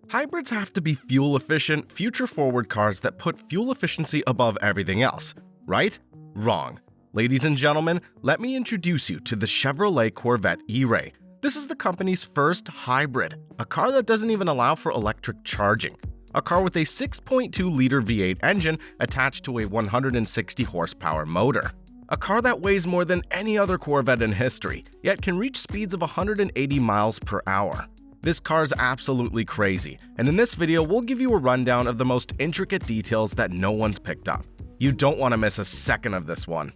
Hybrids have to be fuel-efficient, future-forward cars that put fuel efficiency above everything else, right? Wrong. Ladies and gentlemen, let me introduce you to the Chevrolet Corvette E-Ray. This is the company's first hybrid, a car that doesn't even allow for electric charging. A car with a 6.2-liter V8 engine attached to a 160 horsepower motor. A car that weighs more than any other Corvette in history, yet can reach speeds of 180 miles per hour. This car is absolutely crazy, and in this video we'll give you a rundown of the most intricate details that no one's picked up. You don't want to miss a second of this one.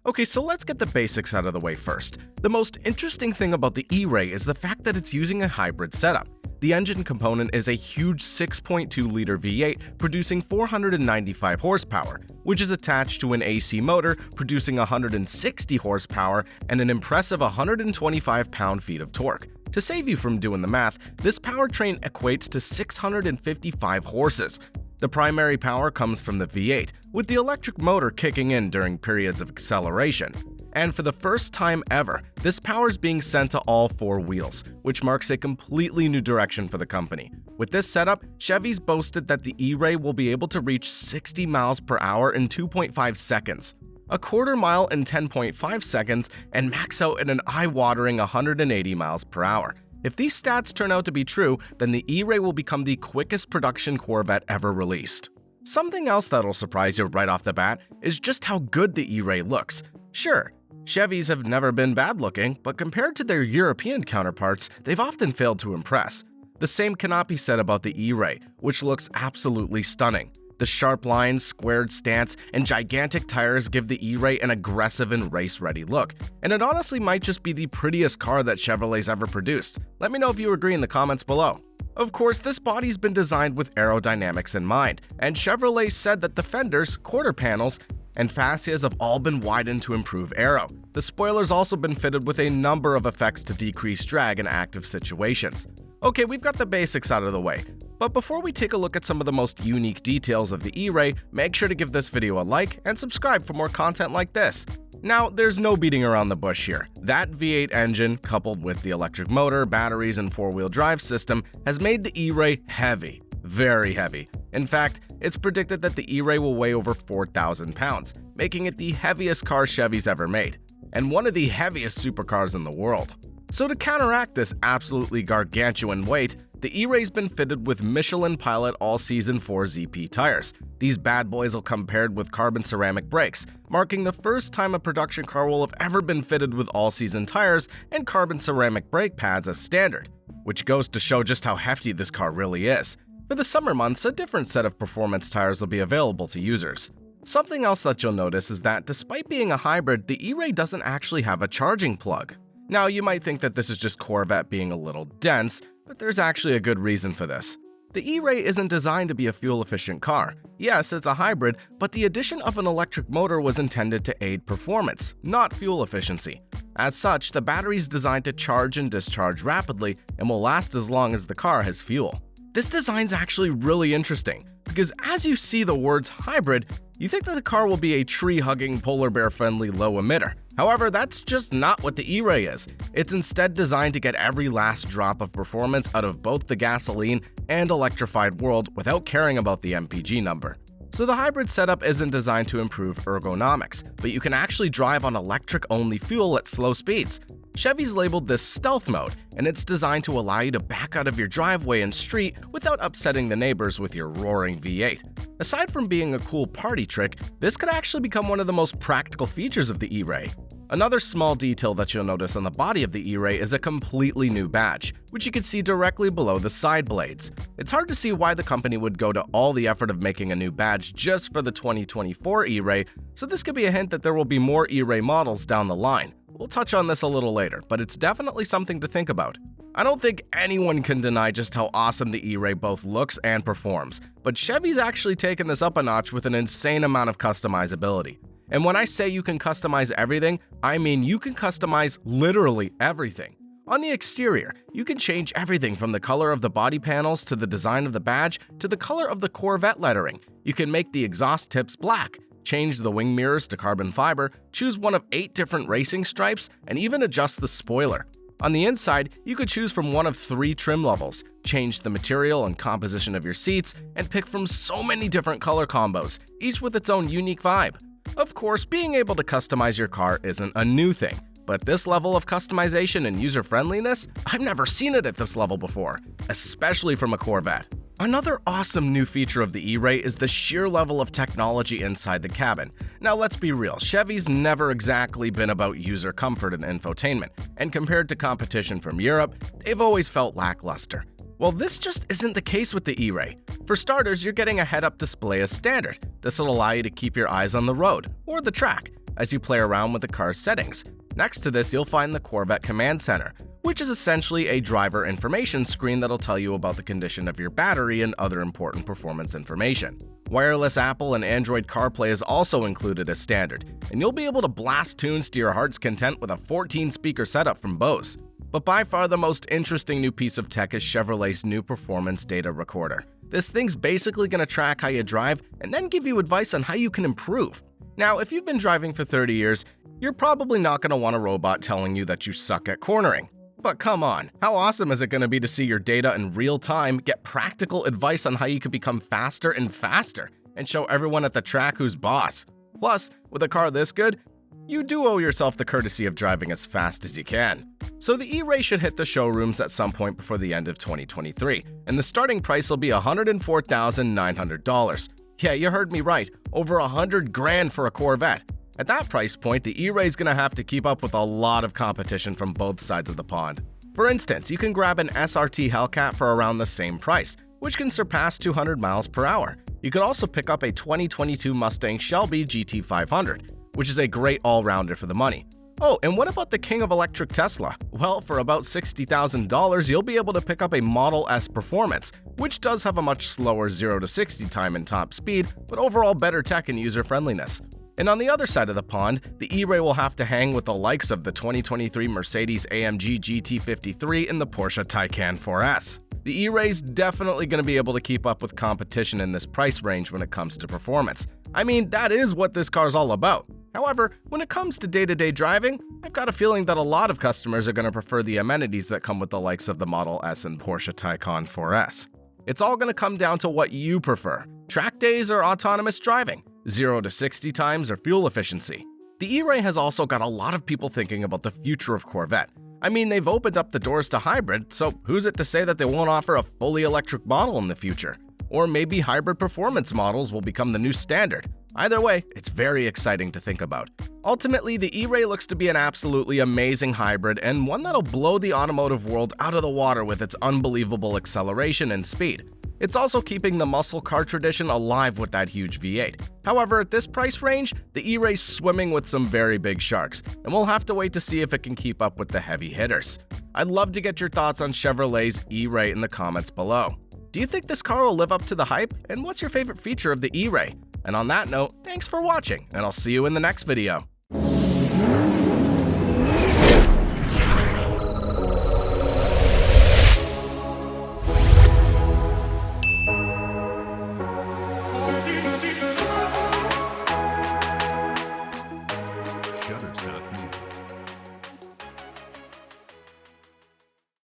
Okay, so let's get the basics out of the way first. The most interesting thing about the E-Ray is the fact that it's using a hybrid setup. The engine component is a huge 6.2-liter V8 producing 495 horsepower, which is attached to an AC motor producing 160 horsepower and an impressive 125 pound-feet of torque. To save you from doing the math, this powertrain equates to 655 horses. The primary power comes from the V8, with the electric motor kicking in during periods of acceleration. And for the first time ever, this power is being sent to all four wheels, which marks a completely new direction for the company. With this setup, Chevy's boasted that the E-Ray will be able to reach 60 miles per hour in 2.5 seconds, a quarter mile in 10.5 seconds, and max out at an eye-watering 180 miles per hour. If these stats turn out to be true, then the E-Ray will become the quickest production Corvette ever released. Something else that'll surprise you right off the bat is just how good the E-Ray looks. Sure, Chevys have never been bad looking, but compared to their European counterparts, they've often failed to impress. The same cannot be said about the E-Ray, which looks absolutely stunning. The sharp lines, squared stance, and gigantic tires give the E-Ray an aggressive and race-ready look, and it honestly might just be the prettiest car that Chevrolet's ever produced. Let me know if you agree in the comments below. Of course, this body's been designed with aerodynamics in mind, and Chevrolet said that the fenders, quarter panels, and fascias have all been widened to improve aero. The spoiler's also been fitted with a number of effects to decrease drag in active situations. Okay, we've got the basics out of the way, but before we take a look at some of the most unique details of the E-Ray, make sure to give this video a like and subscribe for more content like this. Now, there's no beating around the bush here. That V8 engine, coupled with the electric motor, batteries, and four-wheel drive system, has made the E-Ray heavy. Very heavy. In fact, it's predicted that the E-Ray will weigh over 4,000 pounds, making it the heaviest car Chevy's ever made, and one of the heaviest supercars in the world. So to counteract this absolutely gargantuan weight, the E-Ray's been fitted with Michelin Pilot All-Season 4 ZP tires. These bad boys will come paired with carbon ceramic brakes, marking the first time a production car will have ever been fitted with all-season tires and carbon ceramic brake pads as standard, which goes to show just how hefty this car really is. For the summer months, a different set of performance tires will be available to users. Something else that you'll notice is that despite being a hybrid, the E-Ray doesn't actually have a charging plug. Now, you might think that this is just Corvette being a little dense, but there's actually a good reason for this. The E-Ray isn't designed to be a fuel-efficient car. Yes, it's a hybrid, but the addition of an electric motor was intended to aid performance, not fuel efficiency. As such, the battery's designed to charge and discharge rapidly and will last as long as the car has fuel. This design's actually really interesting, because as you see the words hybrid, you think that the car will be a tree-hugging, polar bear-friendly low emitter. However, that's just not what the E-Ray is. It's instead designed to get every last drop of performance out of both the gasoline and electrified world without caring about the MPG number. So the hybrid setup isn't designed to improve ergonomics, but you can actually drive on electric-only fuel at slow speeds. Chevy's labeled this stealth mode, and it's designed to allow you to back out of your driveway and street without upsetting the neighbors with your roaring V8. Aside from being a cool party trick, this could actually become one of the most practical features of the E-Ray. Another small detail that you'll notice on the body of the E-Ray is a completely new badge, which you can see directly below the side blades. It's hard to see why the company would go to all the effort of making a new badge just for the 2024 E-Ray, so this could be a hint that there will be more E-Ray models down the line. We'll touch on this a little later, but it's definitely something to think about. I don't think anyone can deny just how awesome the E-Ray both looks and performs, but Chevy's actually taken this up a notch with an insane amount of customizability. And when I say you can customize everything, I mean you can customize literally everything. On the exterior, you can change everything from the color of the body panels to the design of the badge to the color of the Corvette lettering. You can make the exhaust tips black, change the wing mirrors to carbon fiber, choose one of 8 different racing stripes, and even adjust the spoiler. On the inside, you could choose from one of 3 trim levels, change the material and composition of your seats, and pick from so many different color combos, each with its own unique vibe. Of course, being able to customize your car isn't a new thing, but this level of customization and user-friendliness, I've never seen it at this level before, especially from a Corvette. Another awesome new feature of the E-Ray is the sheer level of technology inside the cabin. Now let's be real, Chevy's never exactly been about user comfort and infotainment, and compared to competition from Europe, they've always felt lackluster. Well, this just isn't the case with the E-Ray. For starters, you're getting a head-up display as standard. This will allow you to keep your eyes on the road, or the track, as you play around with the car's settings. Next to this, you'll find the Corvette Command Center, which is essentially a driver information screen that'll tell you about the condition of your battery and other important performance information. Wireless Apple and Android CarPlay is also included as standard, and you'll be able to blast tunes to your heart's content with a 14-speaker setup from Bose. But by far the most interesting new piece of tech is Chevrolet's new performance data recorder. This thing's basically going to track how you drive and then give you advice on how you can improve. Now, if you've been driving for 30 years, you're probably not going to want a robot telling you that you suck at cornering. But come on, how awesome is it going to be to see your data in real time, get practical advice on how you can become faster and faster, and show everyone at the track who's boss? Plus, with a car this good, you do owe yourself the courtesy of driving as fast as you can. So the E-Ray should hit the showrooms at some point before the end of 2023, and the starting price will be $104,900. Yeah, you heard me right, over $100,000 for a Corvette. At that price point, the E-Ray's gonna have to keep up with a lot of competition from both sides of the pond. For instance, you can grab an SRT Hellcat for around the same price, which can surpass 200 miles per hour. You could also pick up a 2022 Mustang Shelby GT500, which is a great all-rounder for the money. Oh, and what about the king of electric Tesla? Well, for about $60,000, you'll be able to pick up a Model S Performance, which does have a much slower 0 to 60 time and top speed, but overall better tech and user-friendliness. And on the other side of the pond, the E-Ray will have to hang with the likes of the 2023 Mercedes-AMG GT53 and the Porsche Taycan 4S. The E-Ray's definitely going to be able to keep up with competition in this price range when it comes to performance. I mean, that is what this car's all about. However, when it comes to day-to-day driving, I've got a feeling that a lot of customers are going to prefer the amenities that come with the likes of the Model S and Porsche Taycan 4S. It's all going to come down to what you prefer: track days or autonomous driving, 0 to 60 times or fuel efficiency. The E-Ray has also got a lot of people thinking about the future of Corvette. I mean, they've opened up the doors to hybrid, so who's it to say that they won't offer a fully electric model in the future? Or maybe hybrid performance models will become the new standard. Either way, it's very exciting to think about. Ultimately, the E-Ray looks to be an absolutely amazing hybrid and one that'll blow the automotive world out of the water with its unbelievable acceleration and speed. It's also keeping the muscle car tradition alive with that huge V8. However, at this price range, the E-Ray's swimming with some very big sharks, and we'll have to wait to see if it can keep up with the heavy hitters. I'd love to get your thoughts on Chevrolet's E-Ray in the comments below. Do you think this car will live up to the hype? And what's your favorite feature of the E-Ray? And on that note, thanks for watching, and I'll see you in the next video.